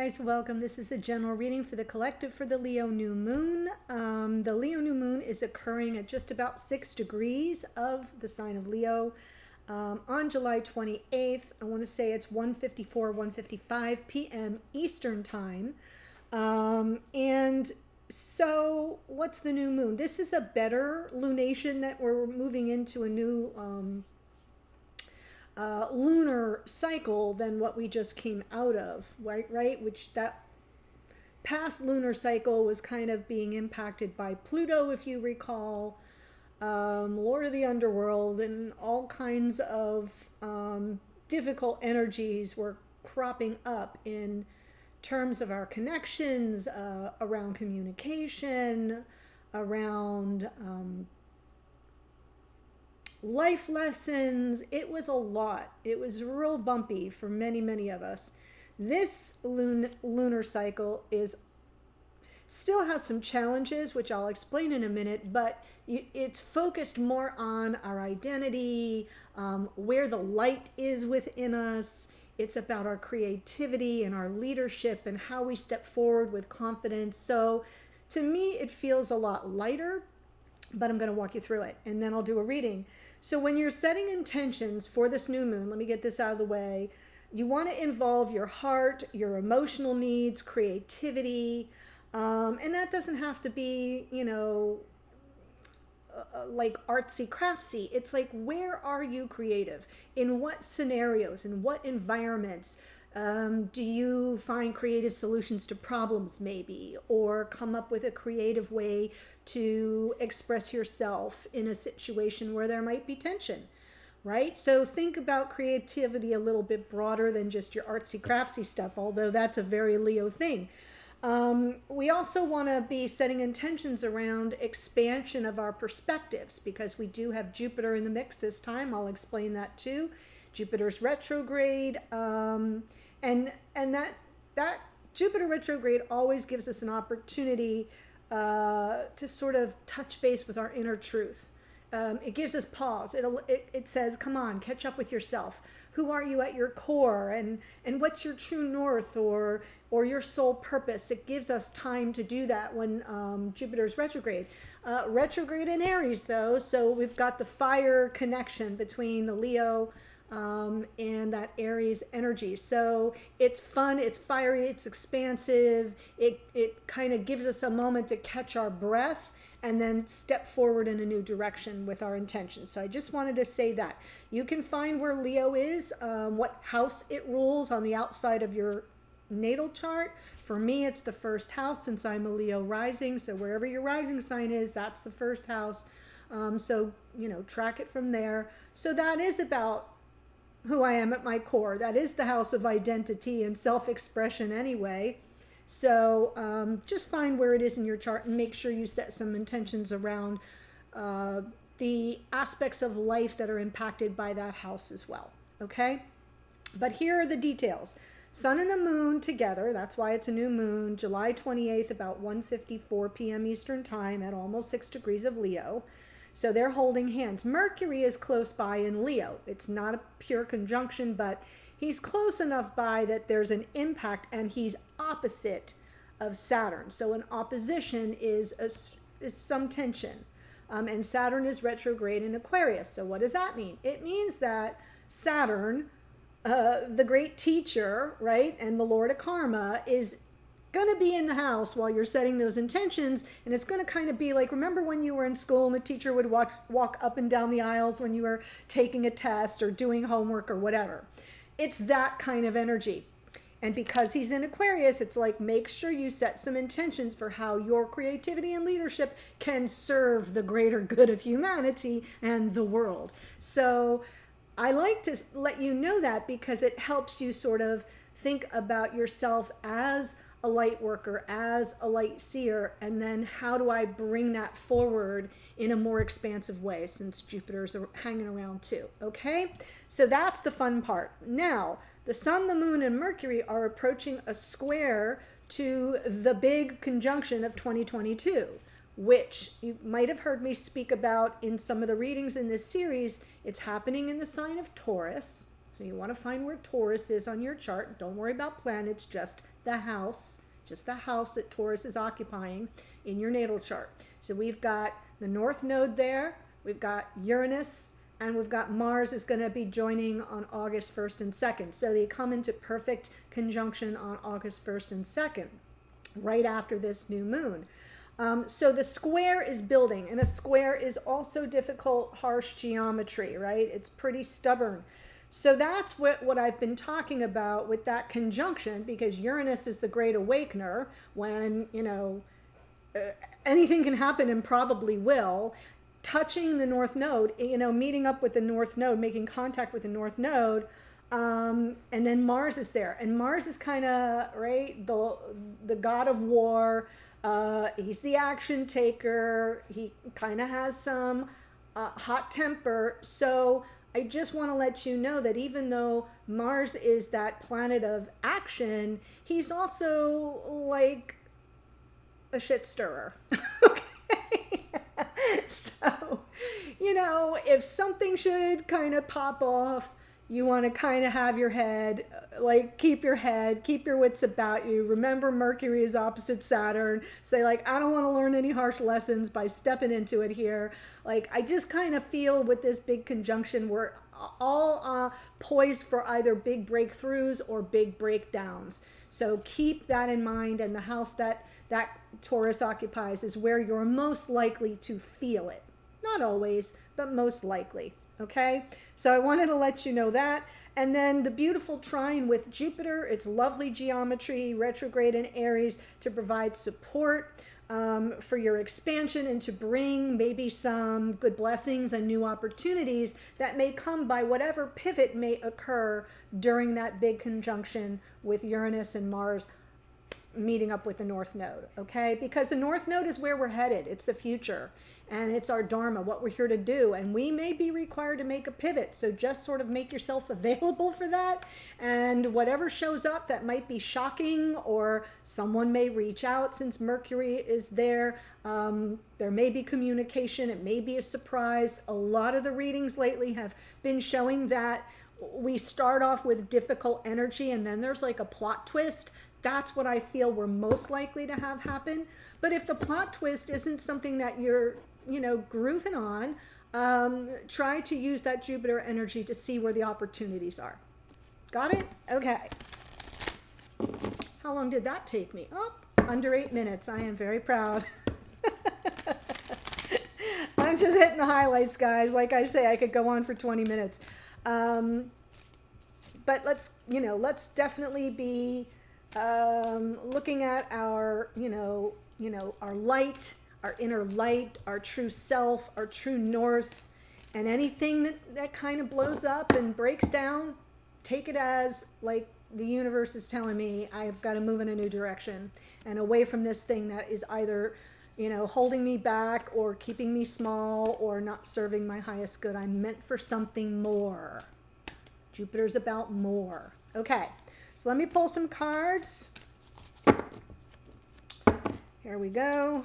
guys, welcome. This is a general reading for the collective for the Leo new moon. The Leo new moon is occurring at just about 6 degrees of the sign of Leo on July 28th. I want to say it's 1:55 p.m. Eastern time. And so what's the new moon? This is a better lunation that we're moving into a new lunar cycle than what we just came out of, right? Which that past lunar cycle was kind of being impacted by Pluto, if you recall, Lord of the Underworld, and all kinds of difficult energies were cropping up in terms of our connections, around communication, around life lessons. It was a lot. It was real bumpy for many of us. This lunar cycle still has some challenges, which I'll explain in a minute, but it's focused more on our identity, where the light is within us. It's about our creativity and our leadership and how we step forward with confidence. So to me, it feels a lot lighter, but I'm going to walk you through it and then I'll do a reading. So when you're setting intentions for this new moon, let me get this out of the way. You want to involve your heart, your emotional needs, creativity. And that doesn't have to be, like artsy craftsy. It's like, where are you creative? In what scenarios? In what environments? Do you find creative solutions to problems maybe, or come up with a creative way to express yourself in a situation where there might be tension, right? So think about creativity a little bit broader than just your artsy craftsy stuff, although that's a very Leo thing. We also want to be setting intentions around expansion of our perspectives, because we do have Jupiter in the mix this time. I'll explain that too. Jupiter's retrograde, and that Jupiter retrograde always gives us an opportunity to sort of touch base with our inner truth. It gives us pause. It says, come on, catch up with yourself. Who are you at your core, and what's your true north or your soul purpose? It gives us time to do that when Jupiter's retrograde. Retrograde in Aries though, so we've got the fire connection between the Leo and that Aries energy. So it's fun, it's fiery, it's expansive. It kind of gives us a moment to catch our breath and then step forward in a new direction with our intentions. So I just wanted to say that. You can find where Leo is, what house it rules on the outside of your natal chart. For me, it's the first house, since I'm a Leo rising. So wherever your rising sign is, that's the first house. So, track it from there. So that is about who I am at my core. That is the house of identity and self-expression anyway. So just find where it is in your chart and make sure you set some intentions around the aspects of life that are impacted by that house as well. Okay? But here are the details. Sun and the moon together, that's why it's a new moon, July 28th, about 1:54 p.m. Eastern time at almost 6 degrees of Leo. So they're holding hands. Mercury is close by in Leo. It's not a pure conjunction, but he's close enough by that there's an impact, and he's opposite of Saturn. So an opposition is some tension. And Saturn is retrograde in Aquarius. So what does that mean? It means that Saturn, the great teacher, right, and the Lord of Karma, is going to be in the house while you're setting those intentions. And it's going to kind of be like, remember when you were in school and the teacher would walk up and down the aisles when you were taking a test or doing homework or whatever? It's that kind of energy. And because he's in Aquarius, it's like, make sure you set some intentions for how your creativity and leadership can serve the greater good of humanity and the world. So I like to let you know that, because it helps you sort of think about yourself as a light worker, as a light seer, and then how do I bring that forward in a more expansive way, since Jupiter's hanging around too, okay? So that's the fun part. Now, the Sun, the Moon, and Mercury are approaching a square to the big conjunction of 2022, which you might have heard me speak about in some of the readings in this series. It's happening in the sign of Taurus. So you want to find where Taurus is on your chart. Don't worry about planets, just the house, just the house that Taurus is occupying in your natal chart. So we've got the North Node there, we've got Uranus, and we've got Mars is going to be joining on August 1st and 2nd. So they come into perfect conjunction on August 1st and 2nd, right after this new moon. So the square is building, and a square is also difficult, harsh geometry, right? It's pretty stubborn. So that's what I've been talking about with that conjunction, because Uranus is the great awakener when, anything can happen and probably will. Touching the North Node, meeting up with the North Node, making contact with the North Node, and then Mars is there. And Mars is kind of, right, the god of war. He's the action taker. He kind of has some hot temper. So I just want to let you know that even though Mars is that planet of action, he's also like a shit stirrer. Okay. So, if something should kind of pop off, you want to kind of have your head, keep your wits about you. Remember, Mercury is opposite Saturn. Say, I don't want to learn any harsh lessons by stepping into it here. I just kind of feel with this big conjunction, we're all poised for either big breakthroughs or big breakdowns. So keep that in mind. And the house that Taurus occupies is where you're most likely to feel it. Not always, but most likely. Okay, so I wanted to let you know that. And then the beautiful trine with Jupiter, it's lovely geometry, retrograde in Aries, to provide support for your expansion and to bring maybe some good blessings and new opportunities that may come by whatever pivot may occur during that big conjunction with Uranus and Mars meeting up with the North Node, okay? Because the North Node is where we're headed. It's the future, and it's our dharma, what we're here to do, and we may be required to make a pivot. So just sort of make yourself available for that, and whatever shows up that might be shocking, or someone may reach out since Mercury is there. There may be communication. It may be a surprise. A lot of the readings lately have been showing that we start off with difficult energy, and then there's a plot twist. That's what I feel we're most likely to have happen. But if the plot twist isn't something that you're, grooving on, try to use that Jupiter energy to see where the opportunities are. Got it? Okay. How long did that take me? Oh, under 8 minutes. I am very proud. I'm just hitting the highlights, guys. Like I say, I could go on for 20 minutes. But let's definitely be looking at our, our light, our inner light, our true self, our true north, and anything that kind of blows up and breaks down, take it as the universe is telling me I've got to move in a new direction and away from this thing that is either, holding me back or keeping me small or not serving my highest good. I'm meant for something more. Jupiter's about more. Okay. So let me pull some cards. Here we go.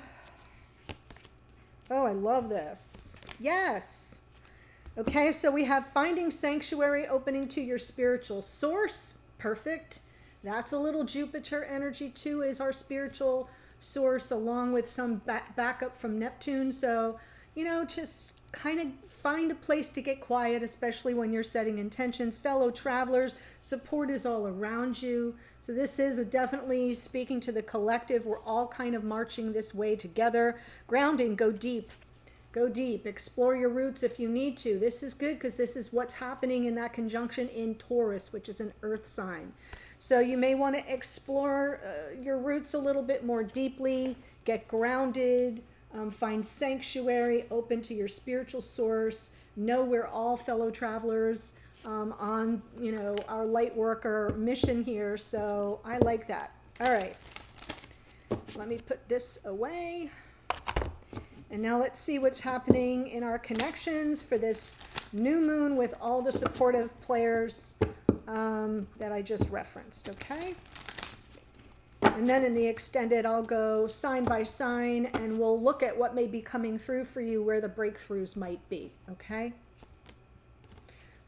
Oh, I love this. Yes. Okay, so we have finding sanctuary, opening to your spiritual source. Perfect. That's a little Jupiter energy too, is our spiritual source, along with some backup from Neptune. So, just kind of find a place to get quiet, especially when you're setting intentions. Fellow travelers, support is all around you. So this is definitely speaking to the collective. We're all kind of marching this way together. Grounding, go deep. Go deep. Explore your roots if you need to. This is good because this is what's happening in that conjunction in Taurus, which is an earth sign. So you may want to explore your roots a little bit more deeply, get grounded, find sanctuary, open to your spiritual source. Know we're all fellow travelers on, our light worker mission here. So I like that. All right. Let me put this away. And now let's see what's happening in our connections for this new moon with all the supportive players that I just referenced, okay? And then in the extended, I'll go sign by sign, and we'll look at what may be coming through for you, where the breakthroughs might be, okay?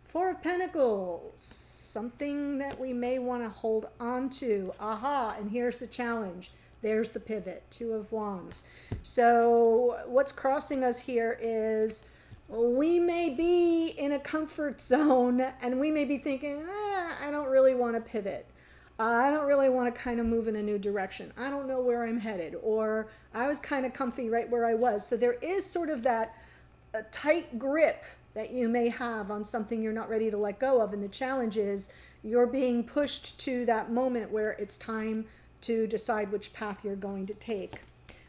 Four of Pentacles. something that we may want to hold on to. Aha, and here's the challenge. There's the pivot, Two of Wands. So what's crossing us here is we may be in a comfort zone and we may be thinking, I don't really want to pivot. I don't really want to kind of move in a new direction. I don't know where I'm headed, or I was kind of comfy right where I was. So there is sort of that a tight grip that you may have on something you're not ready to let go of. And the challenge is you're being pushed to that moment where it's time to decide which path you're going to take.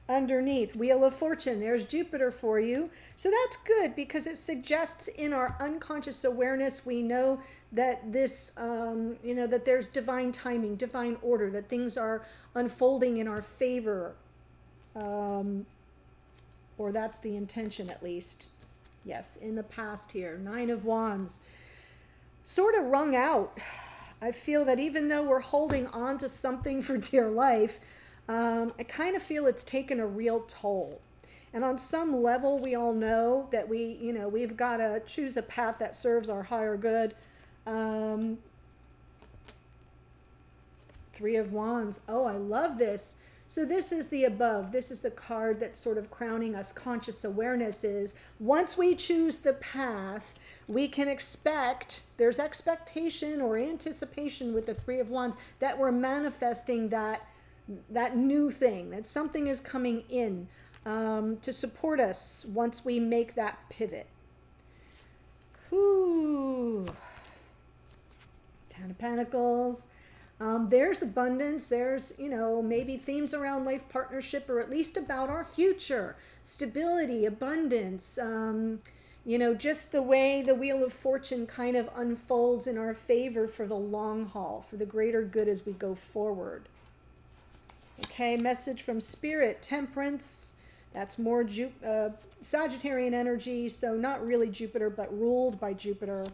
Underneath, Wheel of Fortune, there's Jupiter for you. So that's good because it suggests in our unconscious awareness, we know that this, that there's divine timing, divine order, that things are unfolding in our favor. Or that's the intention at least. Yes, in the past here. Nine of Wands. Sort of wrung out. I feel that even though we're holding on to something for dear life, I kind of feel it's taken a real toll. And on some level, we all know that we've got to choose a path that serves our higher good. Three of Wands. Oh, I love this. So this is the above. This is the card that's sort of crowning us. Conscious awareness is once we choose the path, we can expect, there's expectation or anticipation with the Three of Wands that we're manifesting that new thing, that something is coming in to support us once we make that pivot. Whew. Ten of Pentacles. There's abundance. There's, maybe themes around life partnership or at least about our future. Stability, abundance. Just the way the Wheel of Fortune kind of unfolds in our favor for the long haul, for the greater good as we go forward. Okay, message from Spirit, Temperance. That's more Sagittarian energy, so not really Jupiter, but ruled by Jupiter.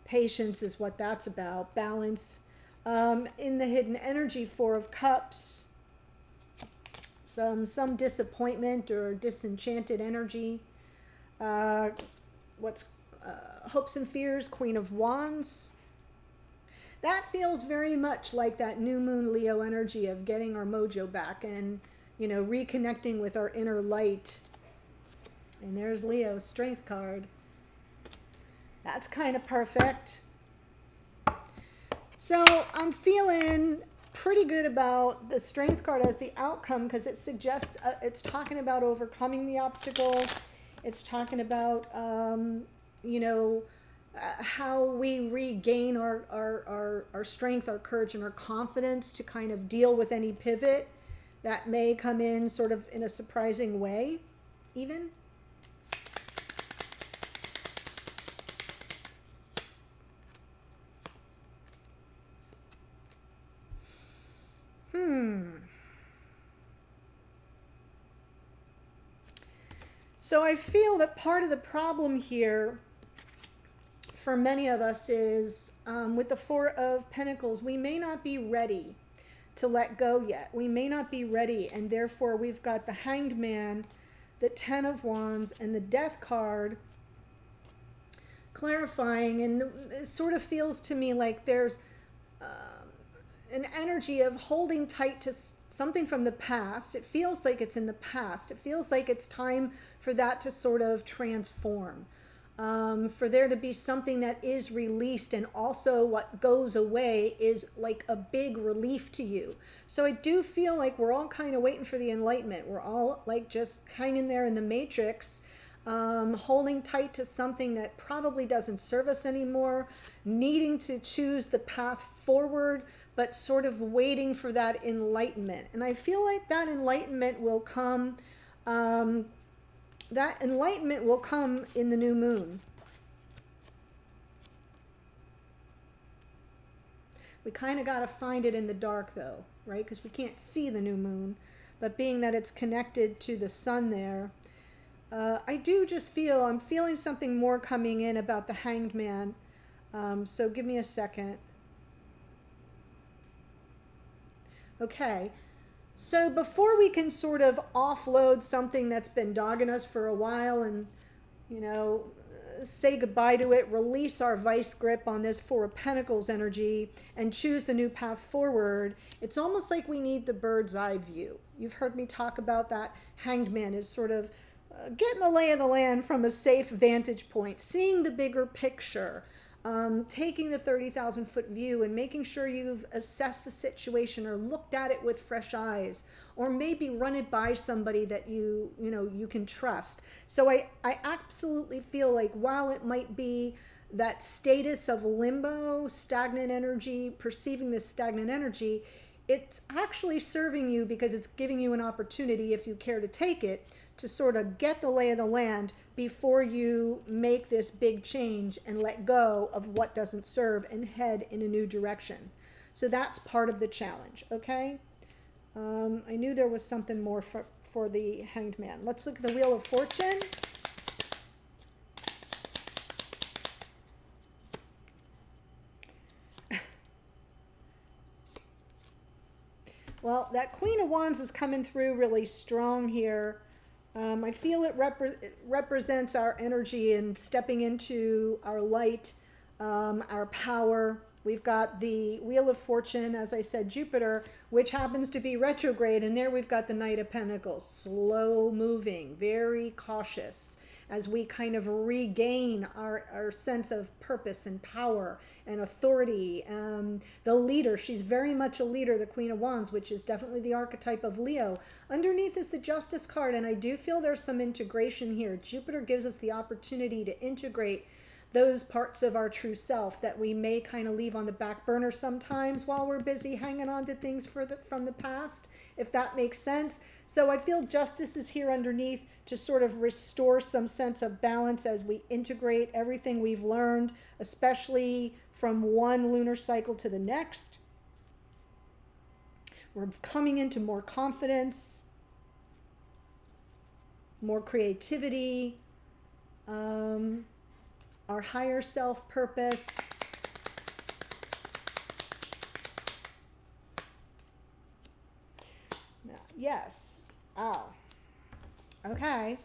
Patience is what that's about. Balance. In the hidden energy, Four of Cups. Some disappointment or disenchanted energy. Hopes and fears, Queen of Wands. That feels very much like that new moon Leo energy of getting our mojo back and, reconnecting with our inner light. And there's Leo's Strength card. That's kind of perfect. So I'm feeling pretty good about the Strength card as the outcome because it suggests it's talking about overcoming the obstacles. It's talking about, how we regain our strength, our courage, and our confidence to kind of deal with any pivot that may come in sort of in a surprising way, even. So I feel that part of the problem here for many of us is with the Four of Pentacles, we may not be ready to let go yet. We may not be ready, and therefore we've got the Hanged Man, the Ten of Wands, and the Death card clarifying, and it sort of feels to me like there's an energy of holding tight to something from the past. It feels like it's in the past. It feels like it's time for that to sort of transform, for there to be something that is released, and also what goes away is like a big relief to you. So I do feel like we're all kind of waiting for the enlightenment. We're all like just hanging there in the matrix, holding tight to something that probably doesn't serve us anymore, needing to choose the path forward, but sort of waiting for that enlightenment. And I feel like that enlightenment will come, in the new moon. We kind of got to find it in the dark though, right? Because we can't see the new moon, but being that it's connected to the sun there, I do just feel, I'm feeling something more coming in about the Hanged Man. So give me a second. Okay, so before we can sort of offload something that's been dogging us for a while and, say goodbye to it, release our vice grip on this Four of Pentacles energy, and choose the new path forward, it's almost like we need the bird's eye view. You've heard me talk about that. Hanged Man is sort of getting the lay of the land from a safe vantage point, seeing the bigger picture, taking the 30,000 foot view and making sure you've assessed the situation or looked at it with fresh eyes, or maybe run it by somebody that you can trust. So I absolutely feel like while it might be that status of limbo, stagnant energy, perceiving this stagnant energy, it's actually serving you because it's giving you an opportunity, if you care to take it, to sort of get the lay of the land before you make this big change and let go of what doesn't serve and head in a new direction. So that's part of the challenge, okay? I knew there was something more for the Hanged Man. Let's look at the Wheel of Fortune. Well, that Queen of Wands is coming through really strong here. I feel it represents our energy and stepping into our light, our power. We've got the Wheel of Fortune, as I said, Jupiter, which happens to be retrograde. And there we've got the Knight of Pentacles, slow moving, very cautious, as we kind of regain our sense of purpose and power and authority. The leader, she's very much a leader, the Queen of Wands, which is definitely the archetype of Leo. Underneath is the Justice card, and I do feel there's some integration here. Jupiter gives us the opportunity to integrate those parts of our true self that we may kind of leave on the back burner sometimes while we're busy hanging on to things from the past, if that makes sense. So I feel Justice is here underneath to sort of restore some sense of balance as we integrate everything we've learned, especially from one lunar cycle to the next. We're coming into more confidence, more creativity, our higher self purpose. Yes. Oh. Okay.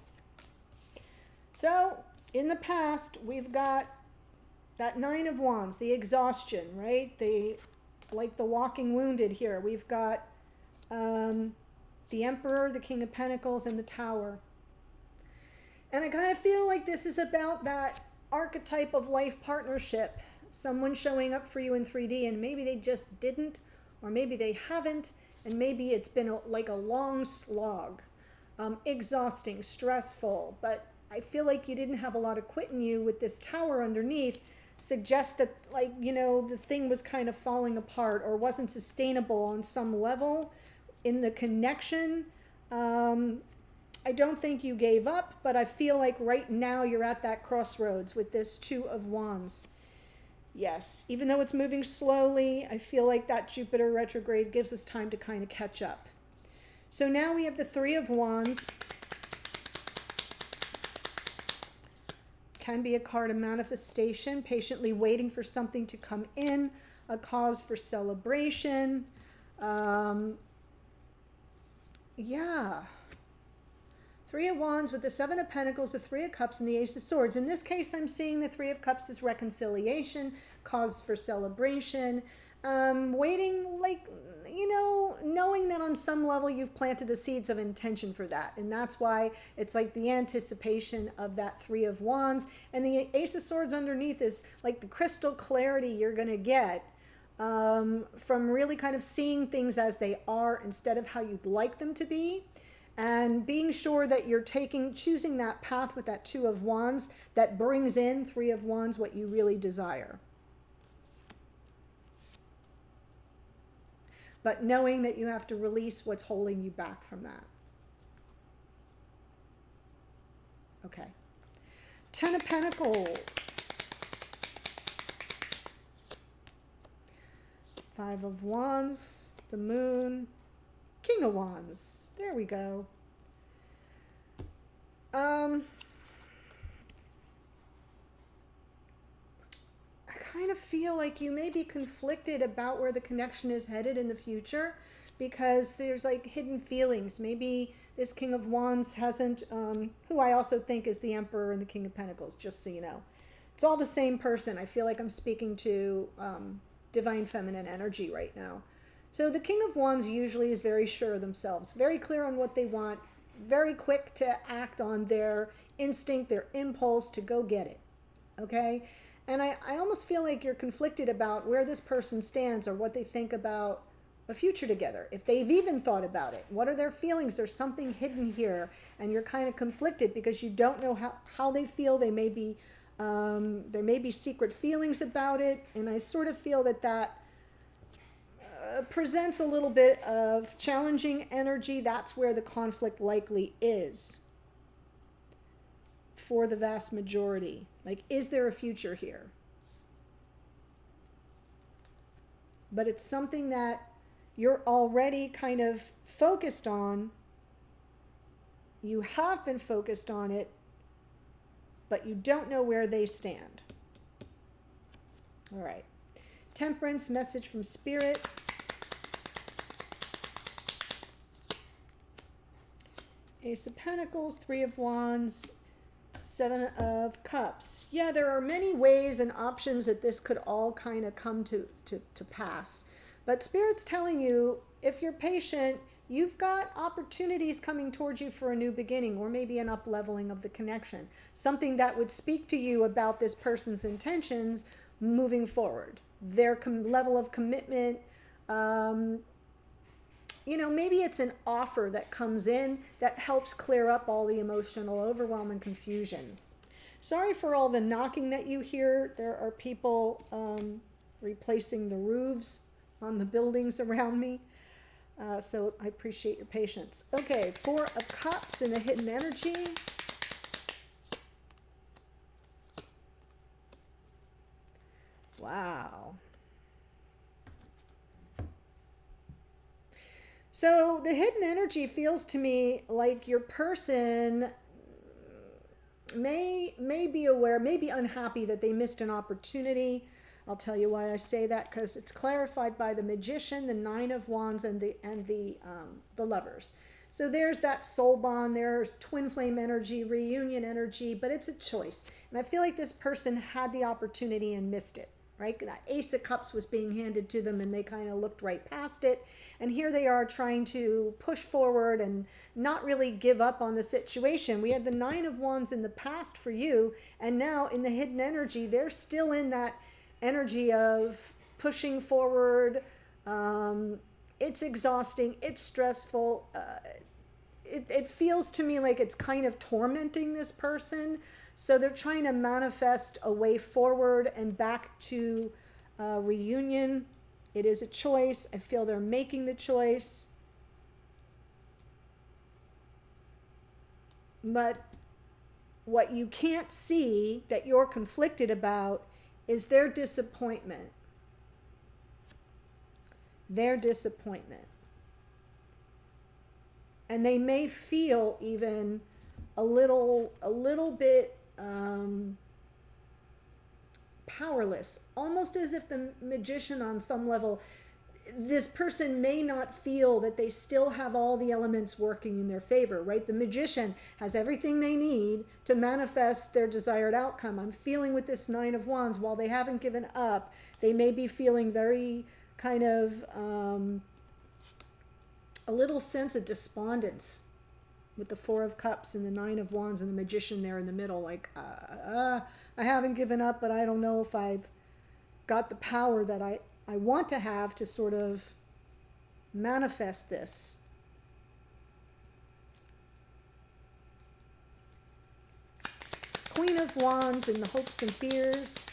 So, in the past, we've got that Nine of Wands, the exhaustion, right? Like the walking wounded here. We've got the Emperor, the King of Pentacles, and the Tower. And I kind of feel like this is about that archetype of life partnership. Someone showing up for you in 3D, and maybe they just didn't, or maybe they haven't, and maybe it's been like a long slog, exhausting, stressful, but I feel like you didn't have a lot of quit in you with this Tower underneath. Suggests that, like, the thing was kind of falling apart or wasn't sustainable on some level in the connection. I don't think you gave up, but I feel like right now you're at that crossroads with this Two of Wands. Yes, even though it's moving slowly, I feel like that Jupiter retrograde gives us time to kind of catch up. So now we have the Three of Wands. Can be a card of manifestation, patiently waiting for something to come in, a cause for celebration. Yeah. Three of Wands with the Seven of Pentacles, the Three of Cups, and the Ace of Swords. In this case, I'm seeing the Three of Cups as reconciliation, cause for celebration, waiting, like, knowing that on some level you've planted the seeds of intention for that. And that's why it's like the anticipation of that Three of Wands. And the Ace of Swords underneath is like the crystal clarity you're going to get from really kind of seeing things as they are instead of how you'd like them to be. And being sure that you're choosing that path with that Two of Wands that brings in Three of Wands, what you really desire. But knowing that you have to release what's holding you back from that. Okay. Ten of Pentacles. Five of Wands, the Moon, King of Wands. There we go. I kind of feel like you may be conflicted about where the connection is headed in the future, because there's like hidden feelings. Maybe this King of Wands hasn't, who I also think is the Emperor and the King of Pentacles, just so you know. It's all the same person. I feel like I'm speaking to divine feminine energy right now. So the King of Wands usually is very sure of themselves, very clear on what they want, very quick to act on their instinct, their impulse to go get it. Okay? And I almost feel like you're conflicted about where this person stands or what they think about a future together. If they've even thought about it, what are their feelings? There's something hidden here, and you're kind of conflicted because you don't know how they feel. They may be, there may be secret feelings about it, and I sort of feel that presents a little bit of challenging energy. That's where the conflict likely is for the vast majority. Like, is there a future here? But it's something that you're already kind of focused on. You have been focused on it, but you don't know where they stand. All right. Temperance, message from Spirit. Ace of Pentacles, Three of Wands, Seven of Cups. Yeah, there are many ways and options that this could all kind of come to pass. But Spirit's telling you, if you're patient, you've got opportunities coming towards you for a new beginning, or maybe an up-leveling of the connection. Something that would speak to you about this person's intentions moving forward. Their level of commitment. You know, maybe it's an offer that comes in that helps clear up all the emotional overwhelm and confusion. Sorry for all the knocking that you hear. There are people replacing the roofs on the buildings around me. So I appreciate your patience. Okay, Four of Cups in the hidden energy. Wow. So the hidden energy feels to me like your person may be aware, may be unhappy that they missed an opportunity. I'll tell you why I say that, because it's clarified by the Magician, the Nine of Wands, and the Lovers. So there's that soul bond, there's twin flame energy, reunion energy, but it's a choice. And I feel like this person had the opportunity and missed it. Right? That Ace of Cups was being handed to them and they kind of looked right past it. And here they are trying to push forward and not really give up on the situation. We had the Nine of Wands in the past for you, and now in the hidden energy, they're still in that energy of pushing forward. It's exhausting. It's stressful. It feels to me like it's kind of tormenting this person. So they're trying to manifest a way forward and back to reunion. It is a choice. I feel they're making the choice. But what you can't see that you're conflicted about is their disappointment. Their disappointment. And they may feel even a little bit powerless, almost as if the Magician on some level, this person may not feel that they still have all the elements working in their favor, right? The Magician has everything they need to manifest their desired outcome. I'm feeling with this Nine of Wands, while they haven't given up, they may be feeling very kind of a little sense of despondence with the Four of Cups and the Nine of Wands and the Magician there in the middle. Like, I haven't given up, but I don't know if I've got the power that I want to have to sort of manifest this. Queen of Wands and the hopes and fears.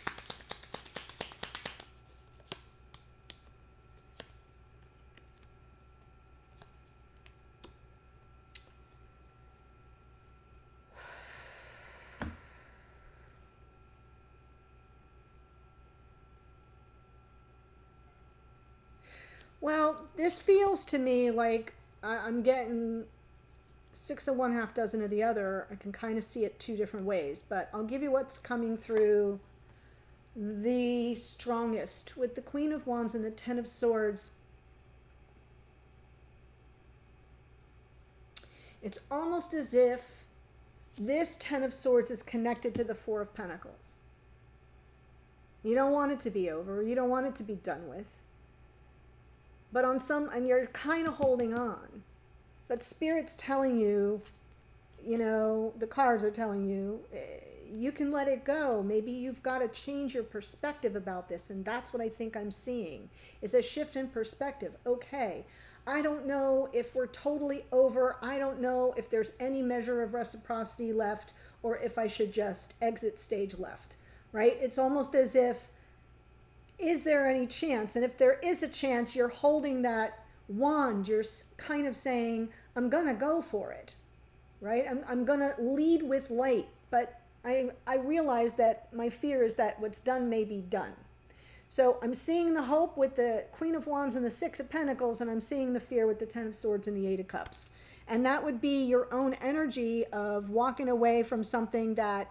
Well, this feels to me like I'm getting 6 of one, half dozen of the other. I can kind of see it two different ways, but I'll give you what's coming through the strongest. With the Queen of Wands and the Ten of Swords, It's almost as if this Ten of Swords is connected to the Four of Pentacles. You don't want it to be over. You don't want it to be done with. But and you're kind of holding on. But Spirit's telling you, the cards are telling you, you can let it go. Maybe you've got to change your perspective about this. And that's what I think I'm seeing, is a shift in perspective. Okay, I don't know if we're totally over. I don't know if there's any measure of reciprocity left, or if I should just exit stage left, right? It's almost as if, is there any chance? And if there is a chance, you're holding that wand. You're kind of saying, I'm going to go for it, right? I'm going to lead with light. But I realize that my fear is that what's done may be done. So I'm seeing the hope with the Queen of Wands and the Six of Pentacles, and I'm seeing the fear with the Ten of Swords and the Eight of Cups. And that would be your own energy of walking away from something that,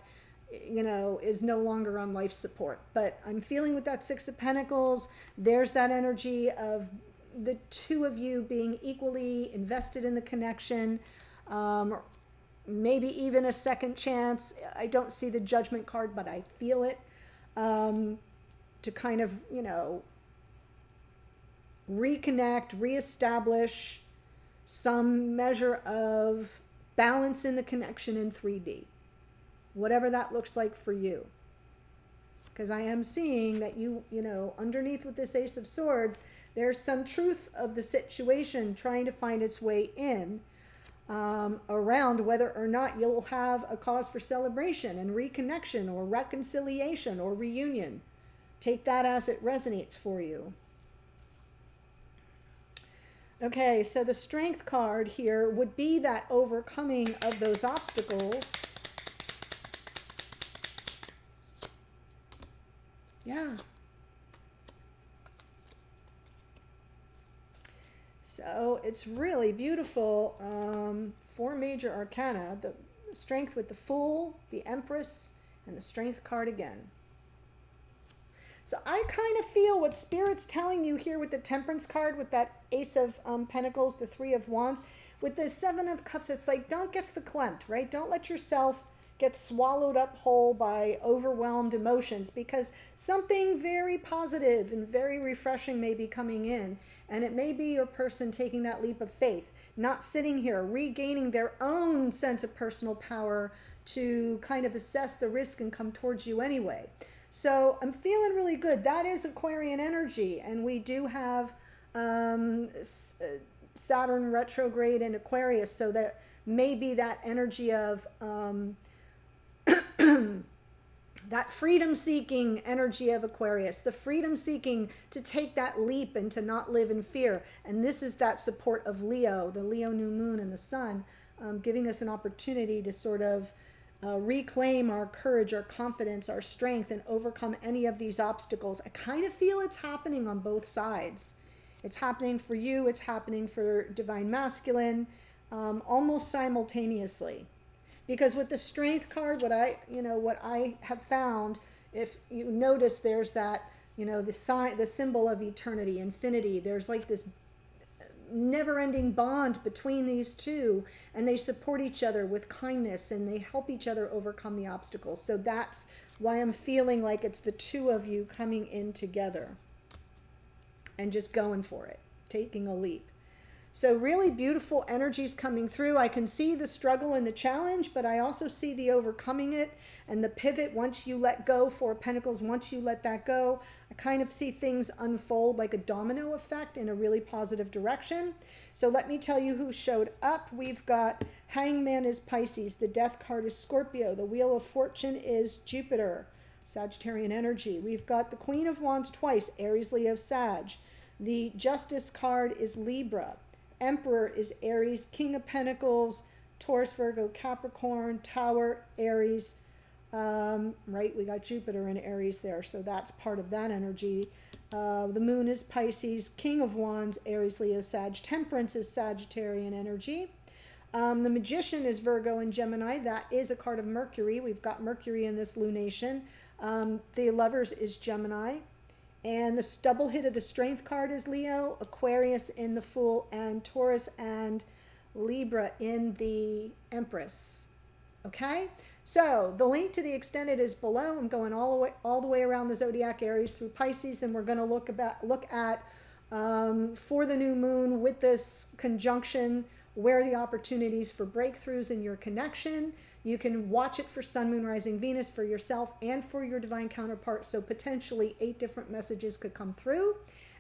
is no longer on life support. But I'm feeling with that Six of Pentacles, there's that energy of the two of you being equally invested in the connection, maybe even a second chance. I don't see the Judgment card, but I feel it, to kind of, reconnect, reestablish some measure of balance in the connection in 3D. Whatever that looks like for you. Because I am seeing that underneath with this Ace of Swords, there's some truth of the situation trying to find its way in, around whether or not you'll have a cause for celebration and reconnection or reconciliation or reunion. Take that as it resonates for you. Okay, so the Strength card here would be that overcoming of those obstacles. Yeah. So it's really beautiful. 4 major arcana, the Strength with the Fool, the Empress, and the Strength card again. So I kind of feel what Spirit's telling you here with the Temperance card, with that Ace of Pentacles, the Three of Wands, with the Seven of Cups. It's like, don't get verklempt, right? Don't let yourself get swallowed up whole by overwhelmed emotions, because something very positive and very refreshing may be coming in, and it may be your person taking that leap of faith, not sitting here regaining their own sense of personal power to kind of assess the risk and come towards you anyway. So I'm feeling really good. That is Aquarian energy, and we do have Saturn retrograde in Aquarius, so there may be that energy of that freedom-seeking energy of Aquarius, the freedom-seeking to take that leap and to not live in fear. And this is that support of Leo, the Leo new moon and the sun, giving us an opportunity to sort of reclaim our courage, our confidence, our strength, and overcome any of these obstacles. I kind of feel it's happening on both sides. It's happening for you, it's happening for Divine Masculine, almost simultaneously. Because with the Strength card, what I have found, if you notice, there's that, the symbol of eternity, infinity. There's like this never-ending bond between these two, and they support each other with kindness, and they help each other overcome the obstacles. So that's why I'm feeling like it's the two of you coming in together and just going for it, taking a leap. So really beautiful energies coming through. I can see the struggle and the challenge, but I also see the overcoming it and the pivot once you let go. Four of Pentacles, once you let that go, I kind of see things unfold like a domino effect in a really positive direction. So let me tell you who showed up. We've got Hangman is Pisces, the Death card is Scorpio, the Wheel of Fortune is Jupiter, Sagittarian energy. We've got the Queen of Wands twice, Aries, Leo, Sag. The Justice card is Libra. Emperor is Aries, King of Pentacles, Taurus, Virgo, Capricorn, Tower, Aries. Right, we got Jupiter in Aries there, so that's part of that energy. The Moon is Pisces, King of Wands, Aries, Leo, Sag. Temperance is Sagittarian energy. The Magician is Virgo and Gemini. That is a card of Mercury. We've got Mercury in this lunation. The Lovers is Gemini. And the double hit of the Strength card is Leo, Aquarius in the Fool, and Taurus and Libra in the Empress. Okay, so the link to the extended is below. I'm going all the way around the zodiac, Aries through Pisces, and we're going to look at for the new moon with this conjunction, where are the opportunities for breakthroughs in your connection. You can watch it for Sun, Moon, Rising, Venus for yourself and for your divine counterpart. So potentially 8 different messages could come through.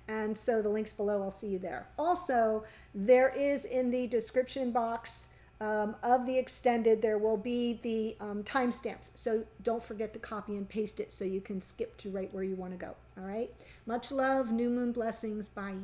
And so the link's below. I'll see you there. Also, there is in the description box of the extended, there will be the timestamps. So don't forget to copy and paste it so you can skip to right where you want to go. All right. Much love. New moon blessings. Bye.